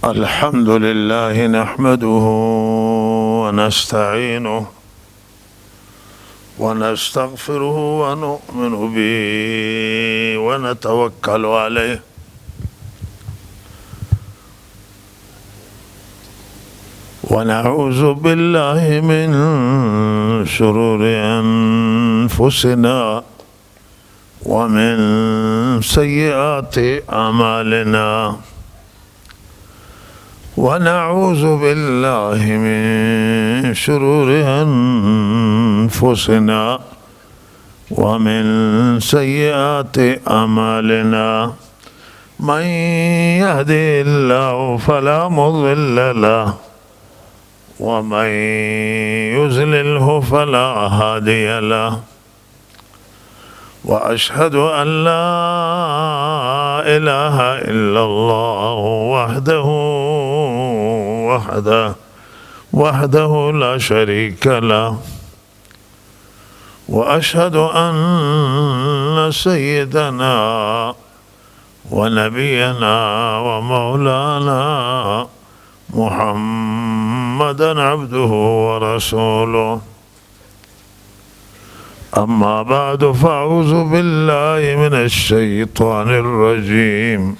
الحمد لله نحمده ونستعينه ونستغفره ونؤمن به ونتوكل عليه ونعوذ بالله من شرور أنفسنا ومن سيئات أعمالنا ونعوذ بالله من شرور أنفسنا ومن سيئات أعمالنا من يهده الله فلا مضل له ومن يضلله فلا هادي له وأشهد أن لا إله إلا الله وحده لا شريك له وأشهد أن سيدنا ونبينا ومولانا محمدا عبده ورسوله أما بعد فأعوذ بالله من الشيطان الرجيم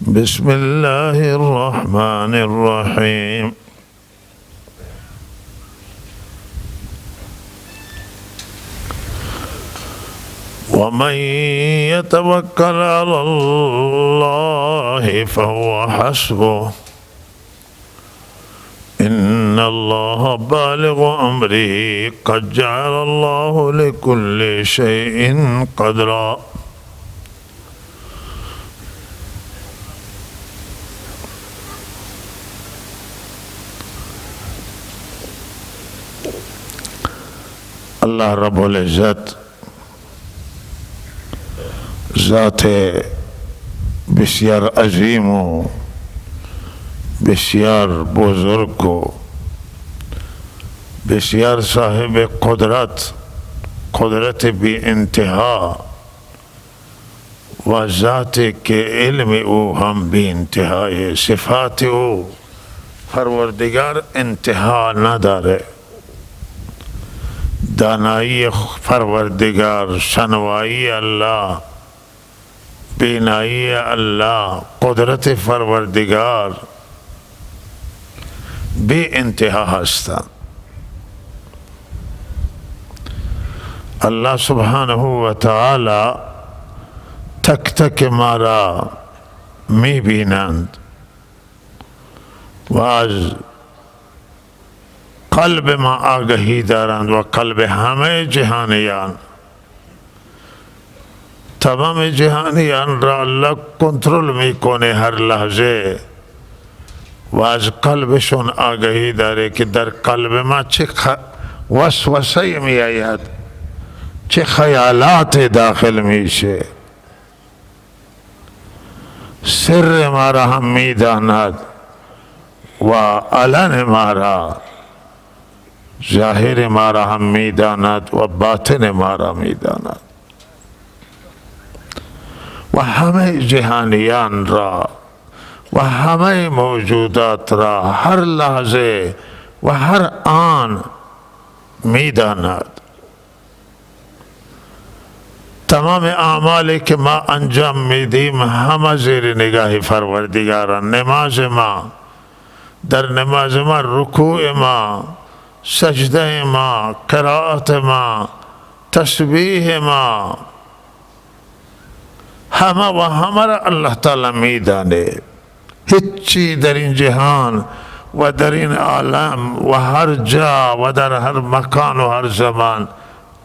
بسم الله الرحمن الرحيم ومن يتوكل على الله فهو حسبه إن الله بالغ أمره قد جعل الله لكل شيء قدرا الله رب العزت ذات بسیار عظیم و بسیار بزرگ و بسیار صاحب قدرت بی انتہا و ذات کے علم او ہم بی انتہا ہے صفات او پروردگار انتہا نہ دارے دانائی پروردگار شنوائی اللہ بینائی اللہ قدرت پروردگار بی انتہا ہستا اللہ سبحانہ و تعالی تک تک مارا می بینند و از قلب ما آگہی دارند و قلب همه جهانیان تمام جهانیان را اللہ کنترل میکنه هر لحظه و از قلبشون آگهی داره که در قلب ما چه وسوسه می آید چه خیالات داخل میشه سر ما را هم می داند و علن ما را ظاهر ما را هم می داند و باطن ما را می داند و همه جهانیان را و همه موجودات را هر لحظه و هر آن می داند تمام اعمالی که ما انجام میدیم همه زیر نگاه پروردگاران نماز ما در نماز ما رکوع ما سجده ما قرائت ما تسبیح ما همه و همه را اللہ تعالی می داند هیچی در این جهان و در این عالم و هر جا و در هر مکان و هر زمان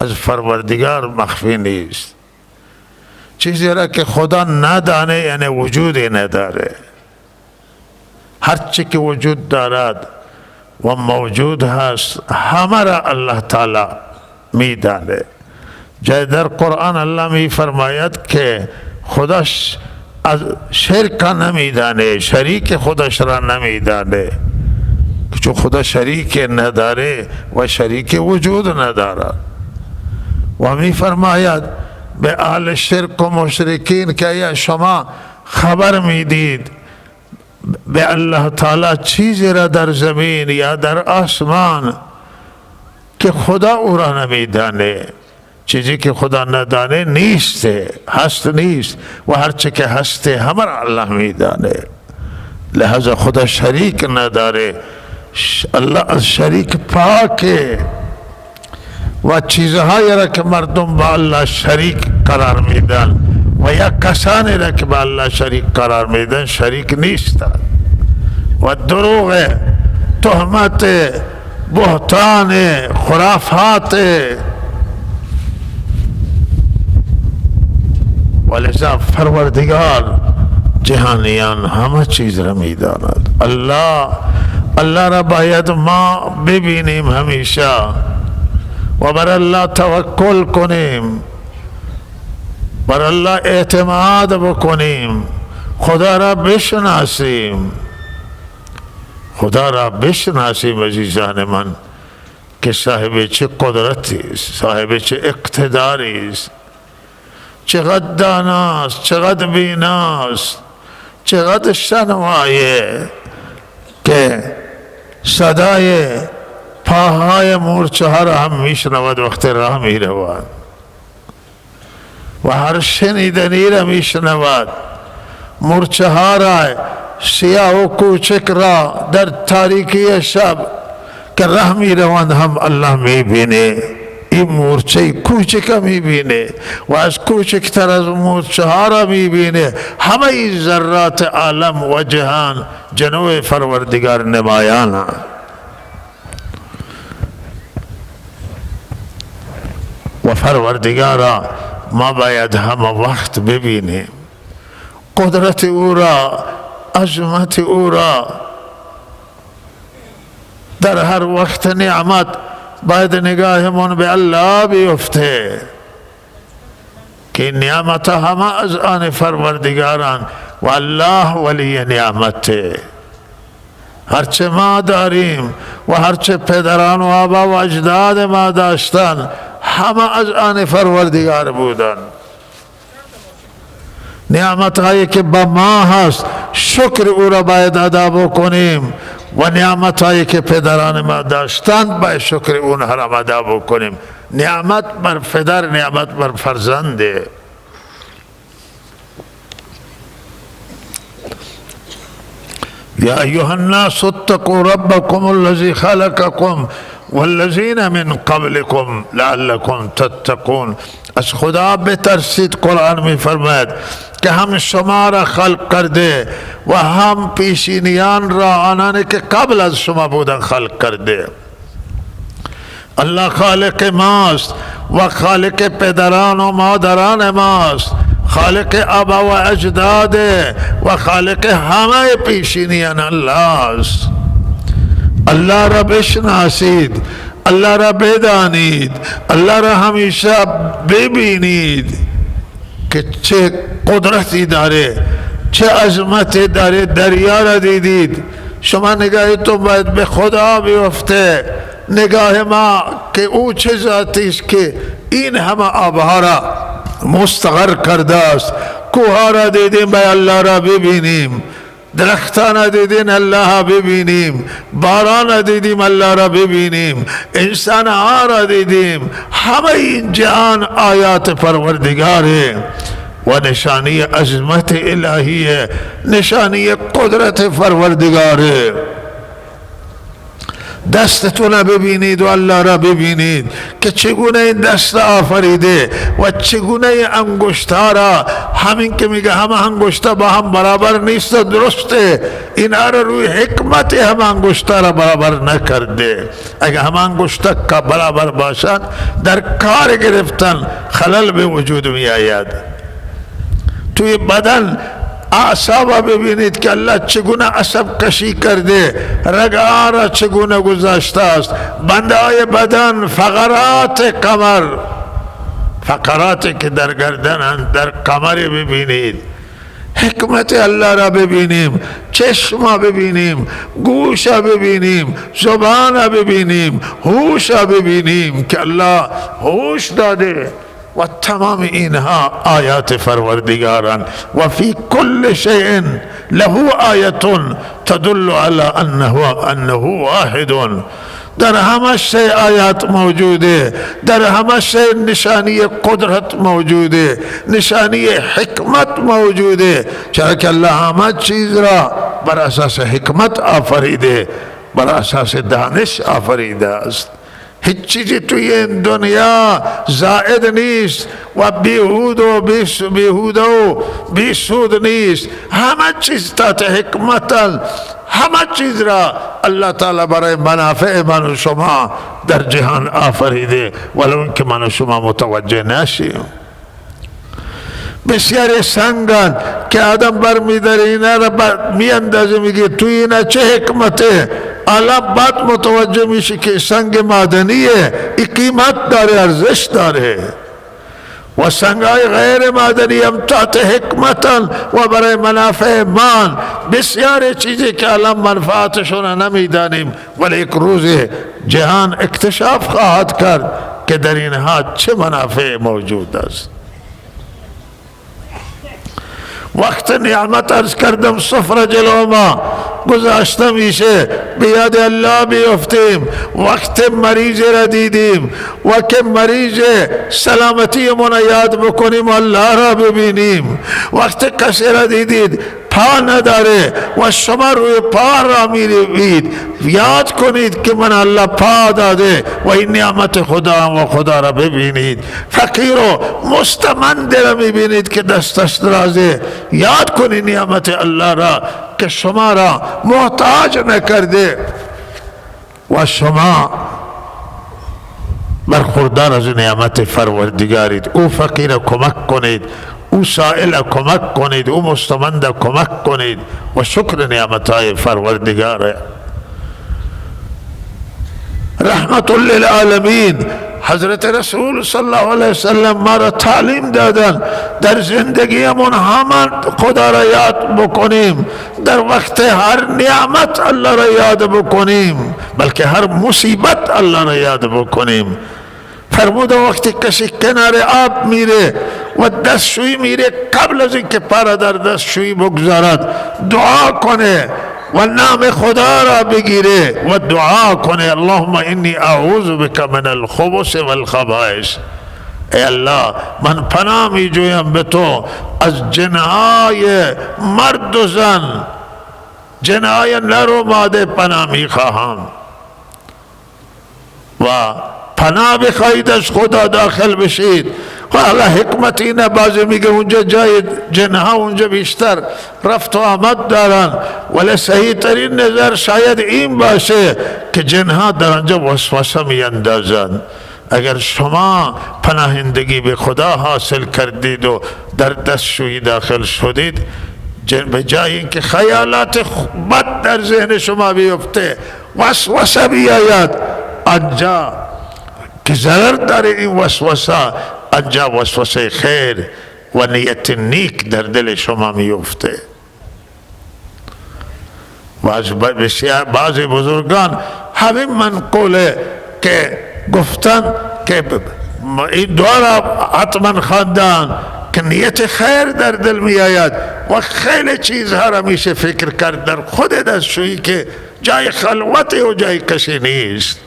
از پروردگار مخفی نیست چیزی را که خدا ندانه یعنی وجودی نداره هرچی که وجود دارد و موجود هست همه را الله تعالی می داند جای در قرآن الله می فرماید که خودش از شرک نمیدانه شریک خودش را نمیدانه چون خدا شریک نداره و شریک وجود ندارد و می فرماید به اهل شرک و مشرکین که یا شما خبر میدید به الله تعالی چیزی را در زمین یا در آسمان که خدا او را نمیدانه. چیزی که خدا ندانه نیست، هست نیست، و هرچه که هسته همه را الله میدانه. لہذا خدا شریک نداره، الله از شریک پاکه و چیزهایی را که مردم با الله شریک قرار میدن و یا کسانی را که با الله شریک قرار میدن شریک نیستند. و دروغ، تهمت، بهتان، خرافات. ولذا پروردگار جهانیان همه چیز را میداند. الله را باید ما ببینیم همیشه و بر الله توکل کنیم، بر الله اعتماد بکنیم، خدا را بشناسیم. خدا را بشناسیم عزیزان من که صاحب چه قدرتی است، صاحب چه اقتداری است، چقدر داناست، چقدر بیناست، چقدر شنوایه که صدای پاهای مورچه ها را هم میشنود وقت راه میروند و هر شنیدنی را میشنود. مورچه ها را سیاه و کوچک را در تاریکی شب که راه میروند هم الله میبینه. این مورچه کوچک میبینه و از کوچکتر از مورچه ها را میبینه. همه این ذرات عالم و جهان جنوب پروردگار نمایان. و پروردگارا ما باید همه وقت ببینیم قدرت او را، عظمت او را. در هر وقت نعمت باید نگاهمون به الله بیفته که نعمت همه از آن پروردگاران و الله ولی نعمته. هرچه ما داریم و هرچه پدران و آبا و اجداد ما داشتن همه از آن پروردگار بودن. نعمت هایی که با ما هست شکر او را باید ادا بکنیم و نعمت هایی که پدران ما داشتند باید شکر اونها را ادا بکنیم. نعمت بر پدر، نعمت بر فرزنده. یا ایها الناس اتقوا ربکم الذی خلقکم والذین من قبلکم لعلکم تتقون. از خدا بترسید. قرآن می فرماید که هم شما را خلق کرده و هم پیشینیان را، آنانی که قبل از شما بودن، خلق کرده. الله خالق ماست و خالق پدران و مادران ماست، خالق آبا و اجداد و خالق همه پیشینیان الله است. الله را بشناسید، الله را بدانید، الله را همیشه ببینید که چه قدرتی داره، چه عظمتی داره. دریا را دیدید، شما نگاهتون باید به خدا بیفته. نگاه ما که او چه ذاتی است که این همه آبها را مستقر کرده است. کوها را دیدیم به الله را ببینیم، درختان دیدین الله ببینیم، باران دیدیم الله را ببینیم، انسان ها را دیدیم. همه این جهان آیات پروردگاره و نشانی عظمت الهیه، نشانی قدرت پروردگاره. دستتون ببینید و الله را ببینید که چگونه این دست آفریده و چگونه انگشت‌ها را، همین که میگه همه انگشت‌ها با هم برابر نیست، درسته، اینا را روی حکمت همه انگشت‌ها را برابر نکرده. اگه همه انگشت‌ها برابر باشند در کار گرفتن خلل به وجود می آید. توی بدن اعصاب ببینید که الله چگونه عصب کشی کرده، رگ‌ها را چگونه گذاشته است. بنده های بدن، فقرات کمر، فقراتی که در گردن، در کمر ببینید. حکمت الله را ببینیم، چشم ببینیم، گوش ببینیم، زبان ببینیم، هوش ببینیم که الله هوش داده و و تمام اینها آیات پروردگارند. و فی کل شیء له آیه تدل علی انه واحد. در همه شی آیات موجوده، در همه شی نشانی قدرت موجوده، نشانی حکمت موجوده، چرا که الله همه چیز را بر اساس حکمت آفریده، بر اساس دانش آفریده است. هیچ چیزی توی این دنیا زائد نیست و بیهود و بیسود نیست. همه چیز تحت حکمت، همه چیز را الله تعالی برای منافع من و شما در جهان آفریده، ولو که من و شما متوجه نشیم. بسیاری سنگان که آدم برمیداره اینا را میاندازه، میگه توی اینا چه حکمته، حالا بعد متوجه میشه که سنگ معدنیه، این قیمت داره، ارزش داره. و سنگای غیر معدنی هم تحت حکمتن و برای منافع من. بسیار چیزی که الان منفعتشون نمیدانیم، ولی یک روز جهان اکتشاف خواهد کرد که در اینها چه منافع موجود است. وقت نعمت عرض کردم صفر جلو ما گذاشته میشه، بیاد الله بیفتیم. وقت مریض را دیدیم، وقت مریض سلامتی من یاد بکنیم، الله را ببینیم. وقت کسی را دیدید پا نداره و شما روی پا را میروید، یاد کنید که من الله پا داده و این نعمت خدا و خدا را ببینید. فقیر و مستمند را میبینید که دستش درازه، یاد کنید نعمت الله را که شما را محتاج نکرده و شما برخوردار از نعمت پروردگارید. او فقیر کمک کنید، او سائل کمک کنید، او مستمند کمک کنید و شکر نعمتهای پروردگار. رحمت للعالمین. حضرت رسول صلی الله علیه وسلم ما را تعلیم دادن در زندگیمون همه خدا را یاد بکنیم، در وقت هر نعمت الله را یاد بکنیم، بلکه هر مصیبت الله را یاد بکنیم. فرموده وقتی کسی کنار آب میره و دستشویی میره، قبل از اینکه پا در دستشویی بگذارد دعا کنه و نام خدا را بگیره و دعا کنه اللهم انی اعوذ بک من الخبث والخبائث. ای الله من پناه می جویم به تو از جنهای مرد و زن، جنهای نر و ماده پناه می خواهم. و پناه بخواهید از خدا داخل بشید. و الله حکمت اینه، بعضی میگه اونجا جای جنها اونجا بیشتر رفت و آمد دارن، ولی صحیح ترین نظر شاید این باشه که جنها در آنجا وسوسه می اندازن. اگر شما پناهندگی به خدا حاصل کردید و در دستشویی داخل شدید، به جای اینکه خیالات بد در ذهن شما بیفته، وسوسه بیاید آنجا که ضرر داره این وسوسه، آنجا وسوسه خیر و نیت نیک در دل شما میفته. بعضی بزرگان همین منقوله که گفتن که این دعا را حتما خواندن که نیت خیر در دل می آید و خیلی چیزها را میشه فکر کرد در خود دستشویی که جای خلوت و جای کسی نیست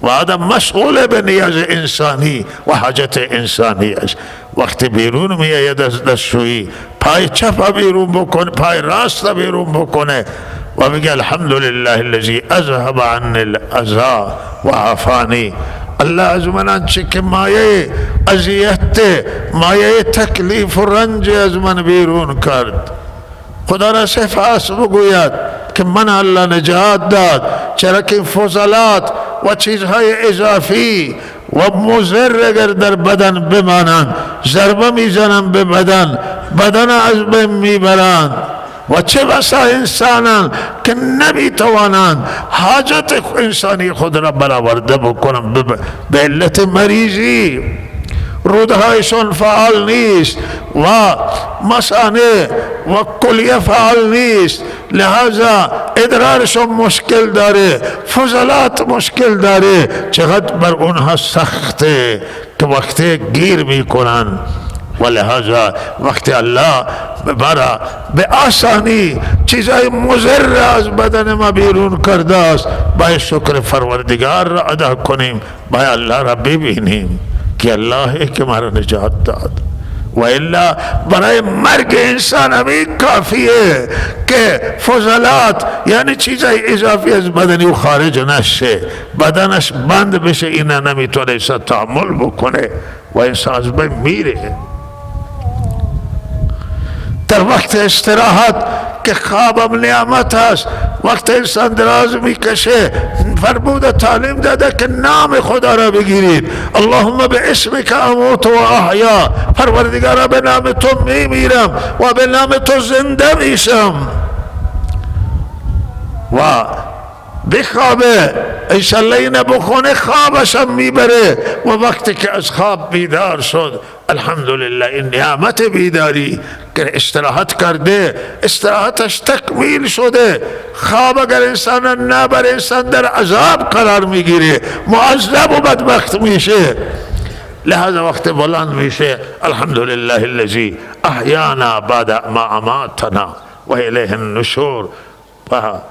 و آدم مشغول به نیاز انسانی و حاجت انسانی است. وقتی بیرون می آید از دستشویی، پای چپ بیرون بکنه، پای راست بیرون بکنه و بگه الحمدلله الذی اذهب عنی الاذی و عافانی. الله از من آنچه که مایه اذیت، مایه تکلیف و رنج از من بیرون کرد، خدا را سپاس بگوید که من الله نجات داد. چرا که فضلات و چیزهای اضافی و مضر اگر در بدن بمانند، ضربه میزنند به بدن، بدن از بین میبرند. و چه بسا انسانان که نمیتوانند حاجت انسانی خود را برآورده بکنند به علت مریضی. رودهایشون فعال نیست و مثانه و کلیه فعال نیست، لہذا ادرارشون مشکل داره، فضلات مشکل داره. چقدر بر اونها سخته که وقتی گیر میکنن، و لہذا وقتی الله برا به آسانی چیزای مضر از بدن ما بیرون کرده است، باید شکر پروردگار را ادا کنیم، باید الله را ببینیم که الله که ما را نجات داد. و الا برای مرگ انسان همین کافیه که فضلات یعنی چیزای اضافی از بدنی و خارج نشه، بدنش بند بشه، اینا نمیتونه تحمل بکنه و انسان از بین میره. در وقت استراحت که خوابم نعمت است، وقت انسان دراز میکشه، فرموده تعلیم داده که نام خدا را بگیرید. اللهم به اسمک اموت و احیا، پروردگارا به نام تو میمیرم و به نام تو زنده میشم. و بخوابه، انشالله اینه بخونه، خوابشم میبره. و وقتی که از خواب بیدار شد، الحمدلله این نعمت بیداری که استراحت کرده، استراحتش تکمیل شده. خواب اگر انسان نبره، انسان در عذاب قرار میگیره، معذب و بدبخت میشه. لہذا وقت بلند میشه، الحمدلله الذی احیانا بعد ما اماتنا و الیه النشور.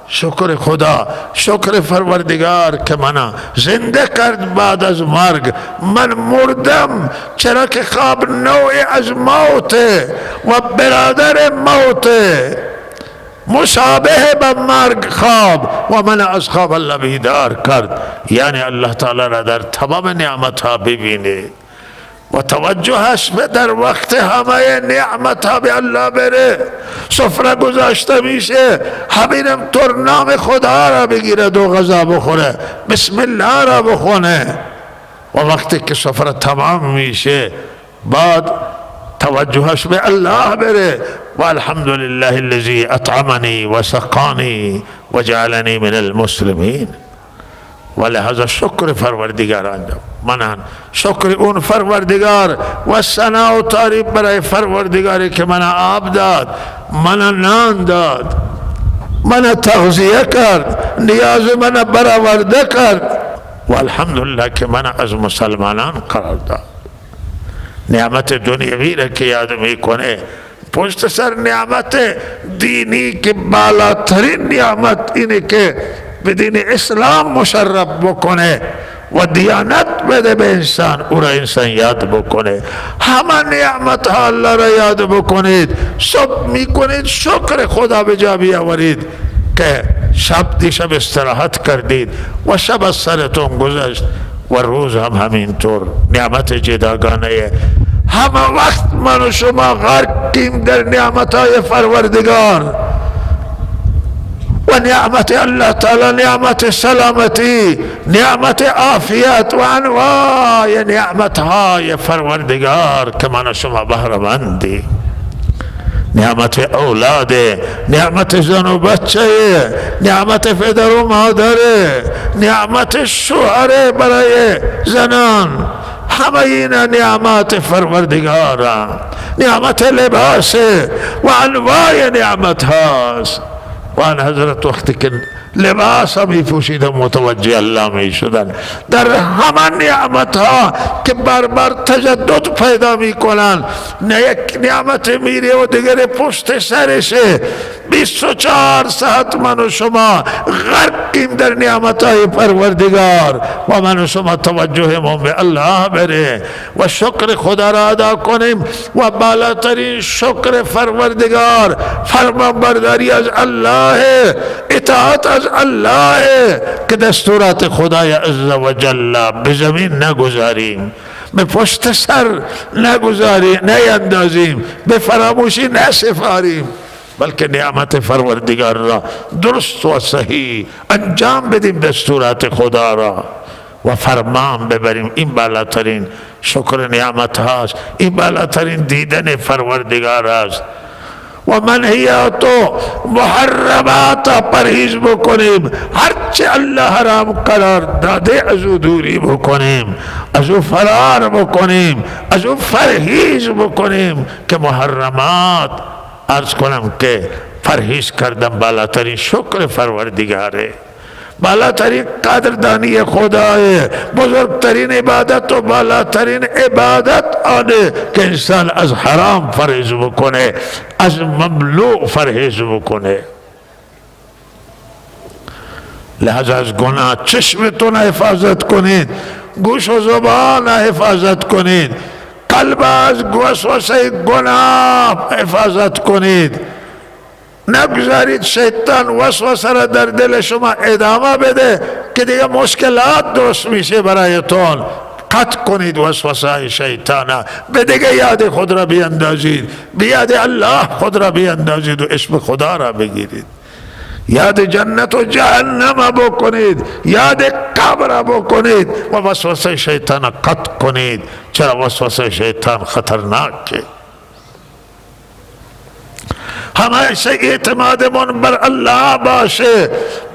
شکر خدا، شکر پروردگار که من زنده کرد بعد از مرگ. من مردم چرا که خواب نوع از موته و برادر موته، مشابه به مرگ خواب، و من از خواب الله بیدار کرد. یعنی الله تعالی را در تمام نعمت ها ببینه و توجهش به در وقت همه نعمت ها به الله بره. سفره گذاشته میشه، همینم طور نام خدا را بگیره، دو غذا بخوره، بسم الله را بخونه. و وقتی که سفره تمام میشه، بعد توجهش به الله بره و الحمدلله الذی اطعمنی و سقانی و جعلنی من المسلمین. و لحظه شکر پروردگار انجام. من شکر اون پروردگار و ثنا و تعریف برای پروردگاری که من آب داد، من نان داد، من تغذیه کرد، نیاز من برآورده کرد، و الحمدلله که من از مسلمانان قرار داد. نعمت دنیوی را که یاد میکنه، پشت سر نعمت دینی که بالاترین نعمت اینه که به دین اسلام مشرف بکنه و دیانت بده به انسان، او را انسان یاد بکنه. همه نعمت ها الله را یاد بکنید. صبح میکنید شکر خدا به جا بیاورید که شب دیشب استراحت کردید و شب از سرتون گذشت و روز هم همینطور. نعمت جداگانه همه وقت من و شما غرقیم در نعمت های پروردگار و نعمت الله تعالی، نعمت سلامتی، نعمت عافیت و انواع نعمت های پروردگار که من و شما بهره‌مندی. نعمت اولاد، نعمت زن و بچه، نعمت پدر و مادر، نعمت شوهر برای زنان، همه این نعمت پروردگار، نعمت لباس و انواع نعمت هاست. و آن حضرت وقتی که لباس می پوشیدن متوجه الله می شدن در همه نعمت ها که بار بار تجدد پیدا می کنن. نه یک نعمت میره و دیگر پشت سرشه. 24 ساعت من و شما غرقیم در نعمت های پروردگار و من و شما توجهمون به الله بره و شکر خدا را ادا کنیم و بالاترین شکر پروردگار فرمانبرداری از الله، اطاعت از الله که دستورات خدای عز و جل به زمین نگذاریم، به پشت سر نگذاریم، نیندازیم، به فراموشی نسپاریم، بلکه نعمت پروردگار را درست و صحیح انجام بدیم، دستورات خدا را و فرمان ببریم. این بالاترین شکر نعمت هاست، این بالاترین دیدن پروردگار است. و منهیات و محرمات پرهیز بکنیم، هرچه الله حرام قرار داده از او دوری بکنیم، از او فرار بکنیم، از او پرهیز بکنیم که محرمات عرض کنم که پرهیز کردن بالاترین شکر پروردگاره، بالاترین قدردانی خدای، بزرگترین عبادت و بالاترین عبادت آنه که انسان از حرام پرهیز بکنه، از مملوء پرهیز بکنه. لہذا از گناه چشمتون حفاظت کنید، گوش و زبان حفاظت کنید، قلب از وسوسه گناه حفاظت کنید. نگذارید شیطان وسوسه را در دل شما ادامه بده که دیگه مشکلات درست میشه برایتون. قطع کنید وسوسه شیطان، به دیگه یاد خود را بیندازید، به یاد الله خود را بیندازید و اسم خدا را بگیرید، یاد جنت و جهنم بکنید، یاد قبر بکنید و وسوسه شیطان قطع کنید. چرا وسوسه شیطان خطرناکه. ہمیشہ اعتمادمون بر اللہ باشه،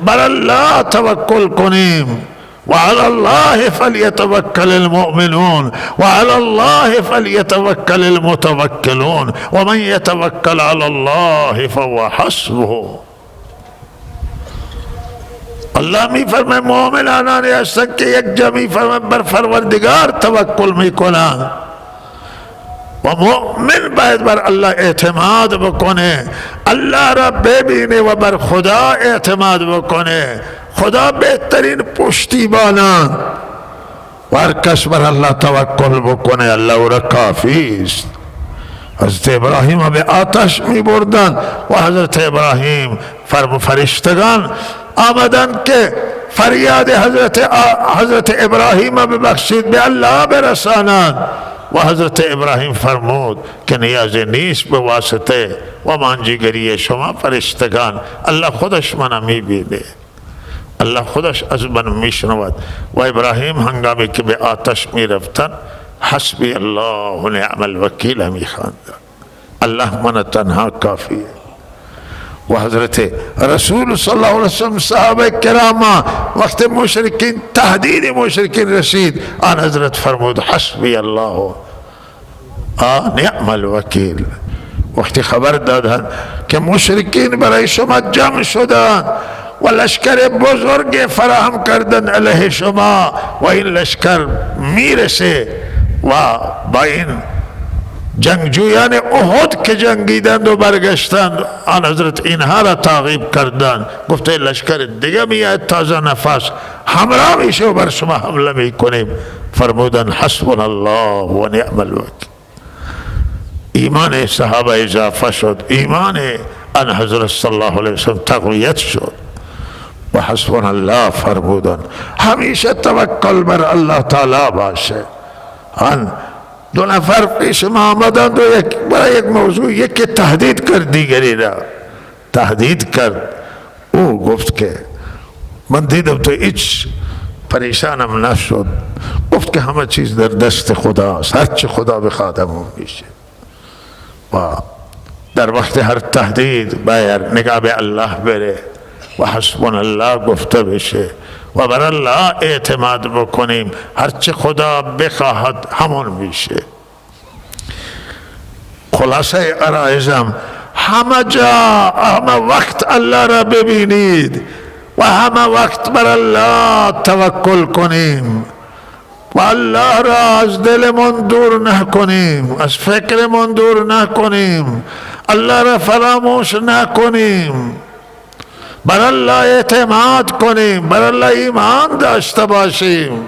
بر اللہ توکل کنیم. وعلى الله فليتوكل المؤمنون وعلى الله فليتوكل المتوكلون ومن يتوكل على الله فهو حسبه. اللہ می فرمائے مومنانانی هستن که یک جمعی فرمائے بر پروردگار توکل می کنن و مؤمن باید بر الله اعتماد بکنه، الله را ببینه و بر خدا اعتماد بکنه. خدا بهترین پشتیبانان و هر کس بر الله توکل بکنه الله او را کافی است. حضرت ابراهیم به آتش می بردن و حضرت ابراهیم فرشتگان آمدن که فریاد حضرت ابراهیم ببخشید به الله برسانند و حضرت ابراهیم فرمود که نیاز نیست به واسطه و مانجیگری شما فرشتگان، الله خودش من می بینه، الله خودش از من می شنود. و ابراهیم هنگامی که به آتش می رفتن حسبی الله و نعم الوکیل می خواندن، الله من تنها کافیه. و حضرت رسول صلی اللہ علیہ وسلم صحابه کرام وقت مشرکین تهدید مشرکین رسید، آن حضرت فرمود حسبی الله نعم الوکیل. وقتی خبر دادن که مشرکین برای شما جمع شدن و لشکر بزرگ فراهم کردن علیه شما و این لشکر میرسه و با این جنگجویان احد که جنگیدند و برگشتند، آن حضرت اینها را تعقیب کردند، گفته لشکر دیگه میاد تازه نفس همراه میشه و بر شما حمله میکنیم. فرمودن حسبنا الله و نعم الوکیل. ایمان صحابه اضافه شد، ایمان آن حضرت صلی الله علیه وسلم تقویت شد و حسبنا الله فرمودن. همیشه توکل بر الله تعالی باشه. آن دو نفر پیش ما آمدند و برای یک موضوع یکی تهدید کرد دیگری را تهدید کرد. او گفت که من دیدم تو هیچ پریشانم نشد، گفت که همه چیز در دست خداست، هرچی خدا بخواد همون میشه. و در وقت هر تهدید باید نگاه به الله بره و حسبنا الله گفته بشه و بر الله اعتماد بکنیم، هرچی خدا بخواهد همون میشه. خلاصه عرایزم همه جا همه وقت الله را ببینید و همه وقت بر الله توکل کنیم و الله را از دلمون دور نکنیم، از فکرمون دور نکنیم، الله را فراموش نکنیم، بر الله اعتماد کنیم، بر الله ایمان داشته باشیم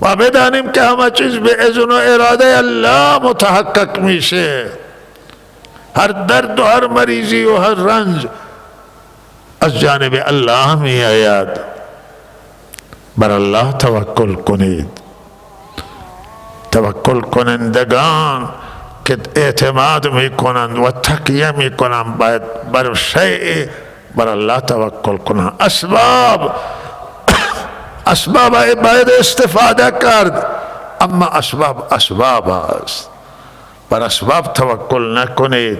و بدانیم که همه چیز به اذن و اراده الله متحقق میشه. هر درد و هر مریضی و هر رنج از جانب الله می آید. بر الله توکل کنید. توکل کنندگان که اعتماد می کنند و تکیه می کنند باید بر شیء بر الله توکل کنند. اسباب باید استفاده کرد، اما اسباب است. بر اسباب توکل نکنید.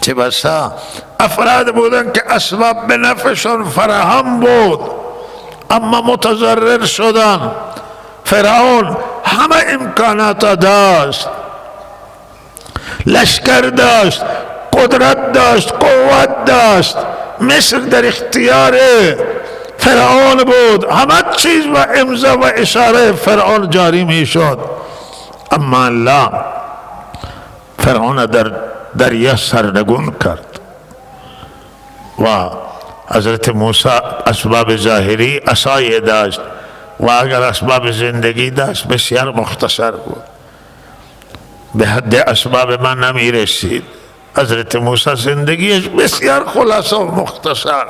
چه بسا افراد بودن که اسباب به نفعشون فراهم بود اما متضرر شدن. فرعون همه امکانات داشت، لشکر داشت، قدرت داشت، قوت داشت، مصر در اختیار فرعون بود، همه چیز و امضا و اشاره فرعون جاری می شد. اما الله فرعون در دریا سرنگون کرد و حضرت موسی اسباب ظاهری عصای داشت و اگر اسباب زندگی داشت بسیار مختصر بود، به حد اسباب من نمی رسید. حضرت موسی زندگیش بسیار خلاصه و مختصر،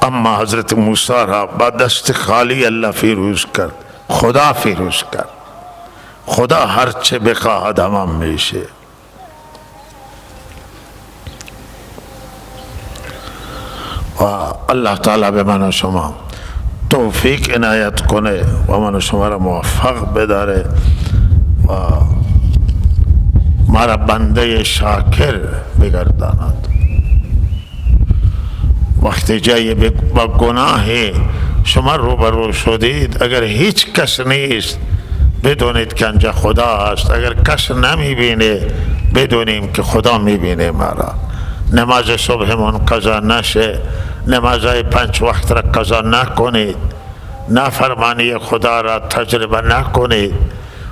اما حضرت موسی را با دست خالی الله فیروز کرد. خدا فیروز کرد. خدا هرچه بخواهد همه میشه. و الله تعالی به من و شما توفیق عنایت کنه و من و شما را موفق بداره و ما را بنده شاکر بگرداند. وقتی جایی با گناه شما روبرو شدید، اگر هیچ کس نیست بدونید که انجا خدا هست. اگر کس نمی بینه بدونیم که خدا می بینه ما را. نماز صبح من قضا نشه، نمازهای 5 وقت را قضا نکنید، نافرمانی خدا را تجربه نکنید،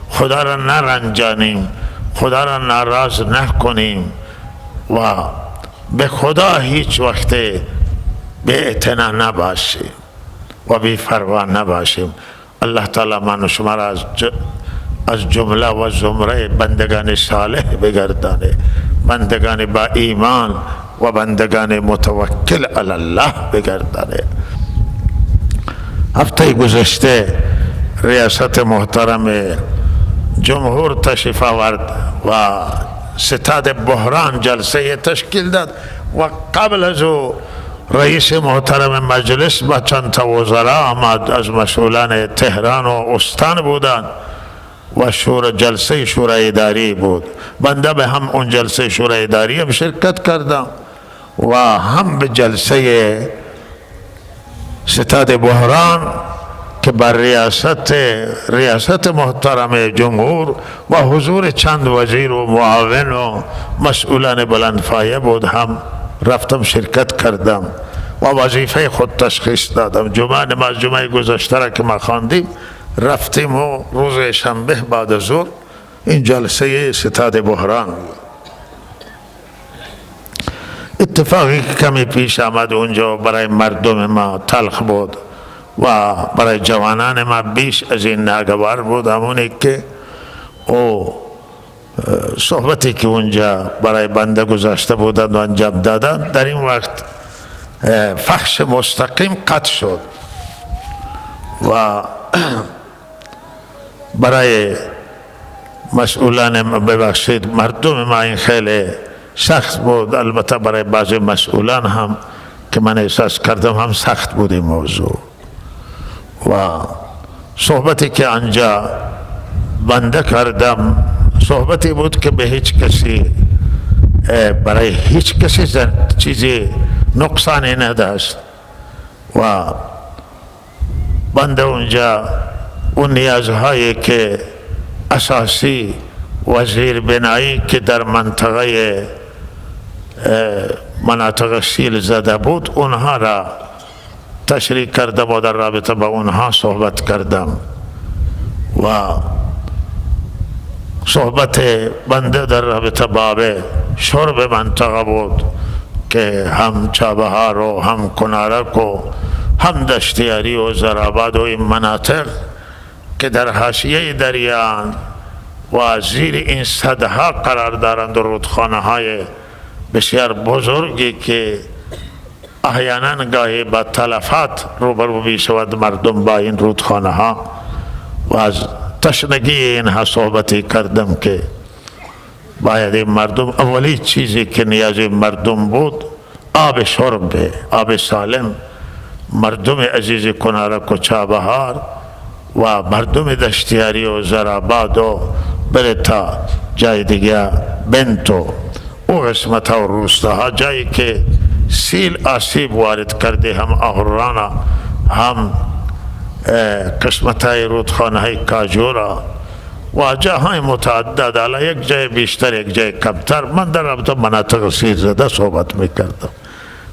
خدا را نرنجانیم، خدا را ناراض نکنیم و به خدا هیچ وقت به اعتنا نباشیم و بی فروا نباشیم. الله تعالی من و شما را از جمله و زمره بندگان صالح بگردانه، بندگان با ایمان و بندگان متوکل علی الله بگردانه. هفته گذشته ریاست محترم جمهور تشریف آورد و ستاد بحران جلسه تشکیل داد و قبل از او رئیس محترم مجلس با چند تا وزرا آمد از مسئولان تهران و استان بودند و جلسه شورای اداری بود. بنده به هم اون جلسه شورای اداری هم شرکت کردم و هم به جلسه ستاد بحران که بر ریاست محترم جمهور و حضور چند وزیر و معاون و مسئولان بلندپایه بود هم رفتم شرکت کردم و وظیفه خود تشخیص دادم. نماز جمعه گذشته را که ما خواندیم رفتیم و روز شنبه بعد از ظهر این جلسه ستاد بحران بود. اتفاقی که کمی پیش آمد اونجا برای مردم ما تلخ بود و برای جوانان ما بیش از این ناگوار بود. همونی که او صحبتی که اونجا برای بنده گذاشته بودند و انجام دادند در این وقت فحش مستقیم قطع شد و برای مسئولان ببخشید مردم ما این خیلی سخت بود. البته برای بعضی مسئولان هم که من احساس کردم هم سخت بود این موضوع و صحبتی که آنجا بنده کردم صحبتی بود که به هیچ کسی برای هیچ کسی چیزی نقصانی نداشت و بنده اونجا اون نیازهایی که اساسی وزیر بنایی که در مناطق سیل زده بود اونها را تشریح کردم و در رابطه با اونها صحبت کردم و صحبت بنده در رابطه باب شرب منطقه بود که هم چابهار و هم کنارک و هم دشتیاری و زراباد و این مناطق که در حاشیه دریان و زیر این صدها قرار دارند و رودخانه های بسیار بزرگی که احیانا گاهی با تلفات روبرو می شود مردم با این رودخانه ها و از تشنگی اینها صحبتی کردم که باید این مردم اولی چیزی که نیاز مردم بود آب شرب، آب سالم. مردم عزیز کنارک و چابهار و مردم دشتیاری و زراباد و بره تا جای دیگه بنتو او قسمت ها و روستاها جایی که سیل آسیب وارد کرده، هم آهرانا هم قسمت های رودخانه های کاجورا و جاهای متعدد، حالا یک جای بیشتر یک جای کمتر. من در رابطه مناطق سیل زده صحبت میکردم.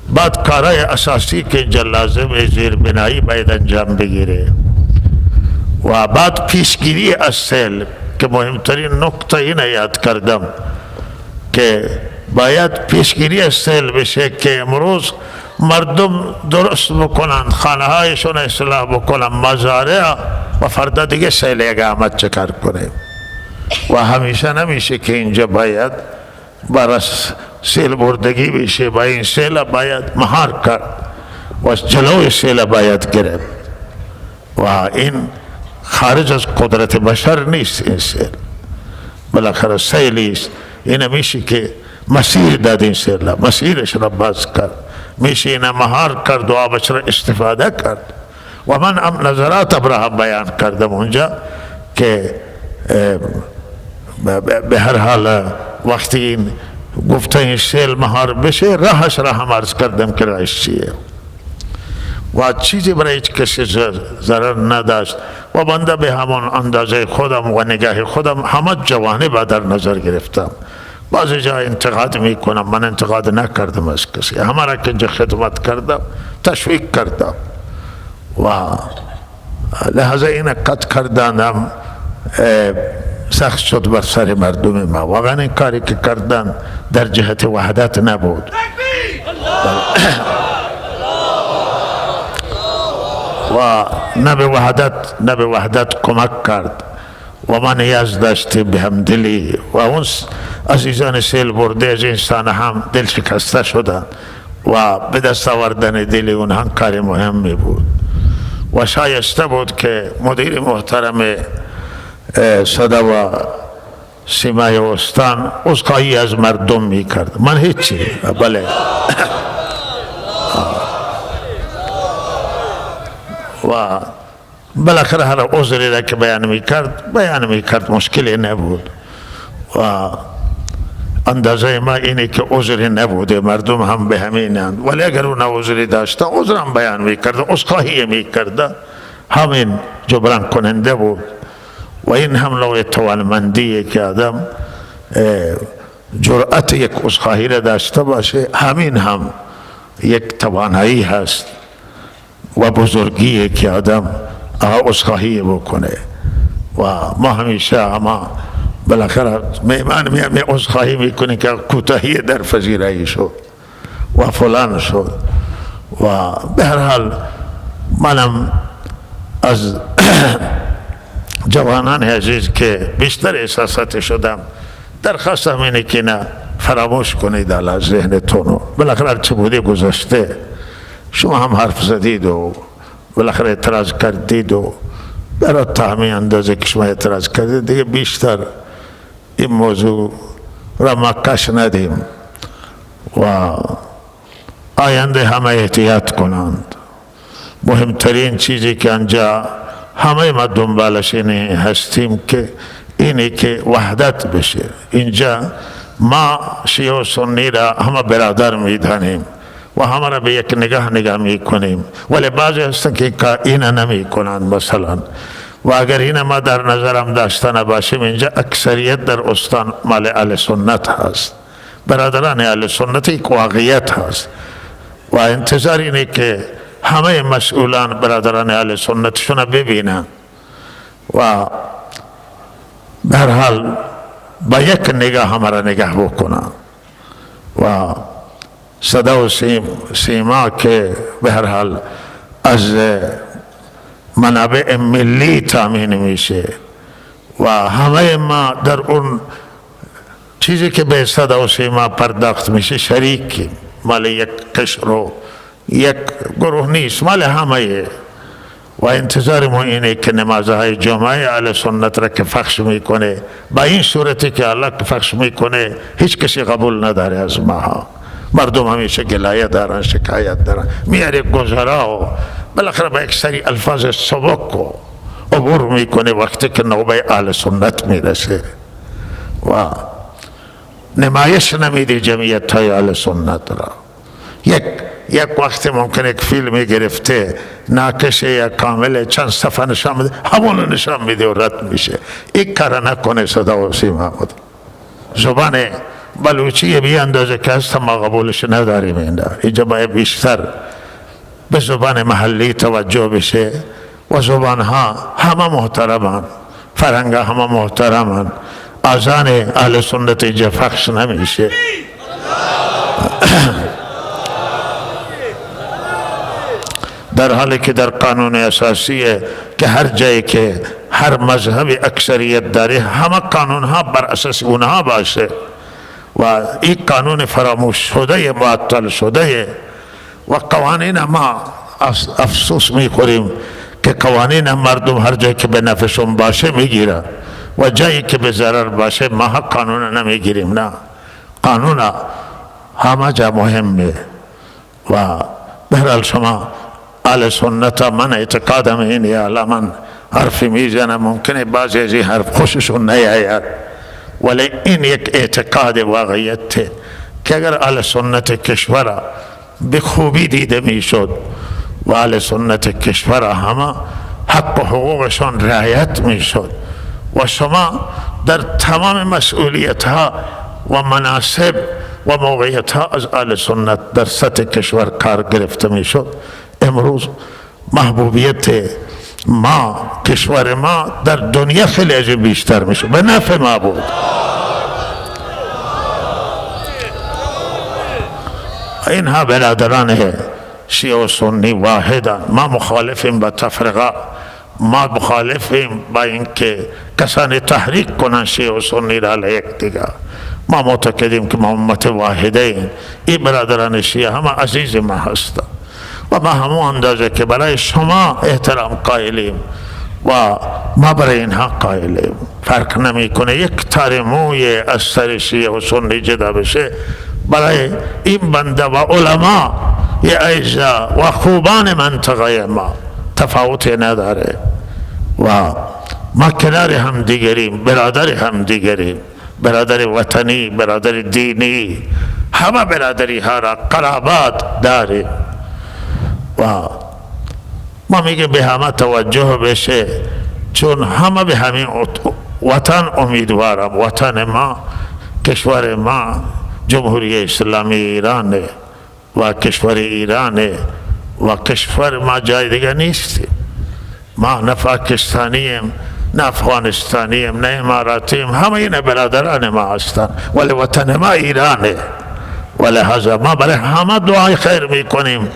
بعد کارهای اساسی که اینجا لازم زیر بنایی باید انجام بگیره و بعد پیشگیری از سیل که مهمترین نکته اینه یاد کردم که باید پیشگیری از سیل بشه که امروز مردم درست بکنن، خانه هایشون اصلاح بکنن، مزارع و فردا دیگه سیل یک آمد چکار کنه. و همیشه نمیشه که اینجا باید برای سیل بردگی بشه، با این سیل باید مهار کرد و جلوی سیل باید گرفت و این خارج از قدرت بشر نیست. این سیل بالاخره سیلی است، این میشه که مسیر داد، این سیل مسیرش را باز کرد، میشه این مهار کرد و آبش را استفاده کرد. و من نظرات ابراهیم بیان کردم اونجا که به هر حال وقتی این گفته این سیل مهار بشه راهش را هم عرض کردم که راهش چیه و چیزی برای هیچ کسی ضرر نداشت و بنده به همان اندازه خودم و نگاه خودم همه جوانب در نظر گرفتم. بعضی جا انتقاد میکنم، من انتقاد نکردم از کسی، همه را که اینجا خدمت کردم تشویق کردم و لحظه این قطع کردنم سخت شد بر سر مردم ما. واقعا این کاری که کردن در جهت وحدت نبود و نه به وحدت کمک کرد و ما نیاز داشتیم به همدلی و اون عزیزان سیل برده از انسان هم دل شکسته شدن و به دست آوردن دل اونها کار مهمی بود و شایسته بود که مدیر محترم صدا و سیمای استان عذرخواهی از مردم میکرد. من هیچی بله و بالاخره هر عذری را که بیان میکرد مشکلی نبود و اندازه ما اینه که عذری نبوده، مردم هم به همینند، ولی اگر اون عذری داشته عذرم بیان میکرد، عذرخواهی میکرد، همین جبران کننده بود. و این هم نوع توانمندیه که آدم جرأت یک عذرخواهی را داشته باشه، همین هم یک توانایی هست و بزرگیه که آدم عذرخواهی بکنه. و ما همیشه اما بالاخره میمان می عذرخواهی میکنه که کوتاهی در پذیرایی شد و فلان شد. و به هر حال منم از جوانان عزیز که بیشتر احساسات شدم، درخواستم اینه که نه فراموش کنید از ذهنتون، بالاخره چه بوده گذشته. شما هم حرف زدید و بالاخره اعتراض کردید و برای همین اندازه که شما اعتراض کردید دیگه بیشتر این موضوع را مکش ندیم و آینده همه احتیاط کنند. مهمترین چیزی که انجا همه ما دنبالش اینه هستیم که اینه که وحدت بشه. اینجا ما شیعه و سنی را همه برادر میدانیم و همه را به یک نگاه میکنیم، ولی بعضی هستن که اینا نمی کنند مثلا. و اگر این ما در نظرم داشته نباشیم، اینجا اکثریت در استان مال اهل سنت هست، برادران اهل سنت یک واقعیت هست و انتظار اینه که همه مسئولان برادران اهل سنتشون ببینن و به هر حال با یک نگاه همه را نگاه بکنن. و صدا و سیما که به هر حال از منابع ملی تامین میشه و همه ما در اون چیزی که به صدا و سیما پرداخت میشه شریکی، مال یک قشر و یک گروه نیست، مال همه. و انتظار ما اینه که نمازهای جمعه اهل سنت را که پخش میکنه با این صورتی که الله که پخش میکنه هیچ کسی قبول نداره از ما. مردم همیشه گلایه دارن، شکایت دارن، میاره گذرا و بالاخره با یک سری الفاظ سبک و عبور میکنه وقتی که نوبه اهل سنت میرسه. و نمایش نمیدی جمعیت های اهل سنت را. یک وقت ممکن یک فیلمی گرفته ناکشه یا کامل چند صفحه نشان میده، همون نشان میده و رد میشه. این کار نکنه صدا و سیما خود. زبان بلوچی بی اندازه که هست ما قبولش نداریم. اینجا باید بیشتر به زبان محلی توجه بشه و زبان ها همه محترمان، فرهنگ همه محترمان. آذان اهل سنت اینجا فخش نمیشه. در حالی که در قانون اساسیه که هر جایی که هر مذهب اکثریت داره همه قانون ها بر اساس اونها باشه و این قانون فراموش شده، معطل شده و قوانین ما افسوس میخوریم که قوانین مردم هر جایی که به نفعشون باشه میگیرن و جایی که به ضرر باشه ما قانون نمیگیریم. نه، قانون همه جا مهمه. و بهرحال شما اهل سنت، من اعتقادم اینه، حالا من حرفی میزنم ممکنه بعضی از این حرف خوششون نیاید، ولی این یک اعتقاد واقعیت که اگر اهل سنت کشور به خوبی دیده میشد و اهل سنت کشور همه حق و حقوقشان رعایت میشد و شما در تمام مسئولیت ها و مناصب و موقعیت ها از اهل سنت در سطح کشور کار گرفته میشد، امروز محبوبیت ما، کشور ما در دنیا خیلی از بیشتر میشه، به نفع ما بود. اینها برادران شیعه و سنی واحدن. ما مخالفیم با تفرقه، ما مخالفیم با اینکه کسانی تحریک کنن شیعه و سنی را علیه یکدیگر. ما معتقدیم که ما امت واحده ایم. این برادران شیعه همه عزیز ما هستند و ما همون اندازه که برای شما احترام قائلیم و ما برای اینها قائلیم. فرق نمیکنه یک تار موی از سر شیعه و سنی جدا بشه، برای این بنده و علما اعزا و خوبان منطقه ما تفاوت نداره و ما کنار هم دیگریم، برادر هم دیگریم، برادر وطنی، برادر دینی، همه برادری ها را قرابات داریم و ما میگه به همه توجه بشه، چون همه به همین وطن امیدوارم. وطن ما، کشور ما جمهوری اسلامی ایرانه و کشور ایرانه و کشور ما جای دیگه نیستیم. ما نه پاکستانیم، نه افغانستانیم، نه اماراتیم، همه این برادران ما هستن، ولی وطن ما ایرانه و لحاظا ما برای همه دعای خیر میکنیم،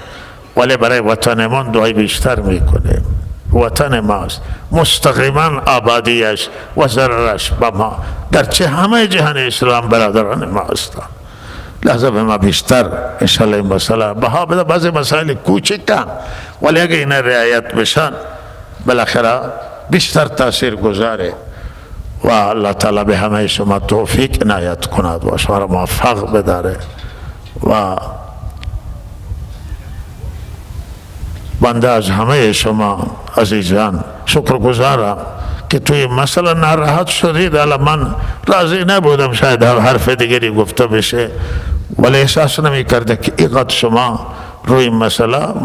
ولی برای وطن ما دعای بیشتر میکنیم. وطن ماست، مستقیما آبادیش و ضررش با ما، گرچه همه جهان اسلام برادران ما هستن، لحظه به ما بیشتر انشاءالله این مسئله بها بده. بعضی مسائل کوچکن ولی اگه این رعایت بشن بالاخره بیشتر تاثیر گذاره و الله تعالی به همه شما توفیق عنایت کند و شما را موفق بداره. و بنده از همه شما عزیزان شکرگزارم که توی مسئله ناراحت شدید. الان من راضی نبودم شاید حرف دیگری گفته بشه، ولی احساس نمی کرده که اینقدر شما روی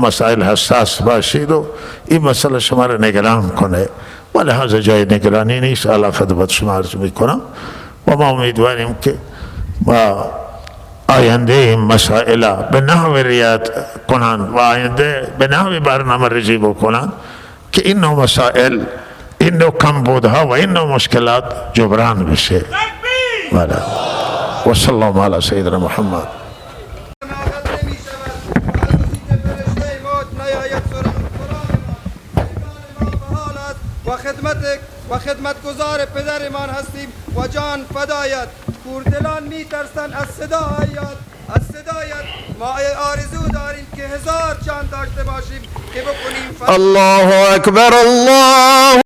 مسائل حساس باشید و این مسئله شما را نگران کنه، ولی هذا جای نگرانی نیست. الله خدمت شما عرض می کنم و ما امیدواریم که با آینده این مسائل به نحو رعایت کنند و آینده به نحو برنامه ریزی بکنند که این نوع مسائل، این نوع کمبودها و این نوع مشکلات جبران بشه. و صلی الله علی سیدنا محمد. و خدمتگزار پدرمان هستیم و جان فدایت. کوردلان می ترسن از صدایت ما آرزو داریم که 1000 جان داشته باشیم که بکنیم. الله اکبر، الله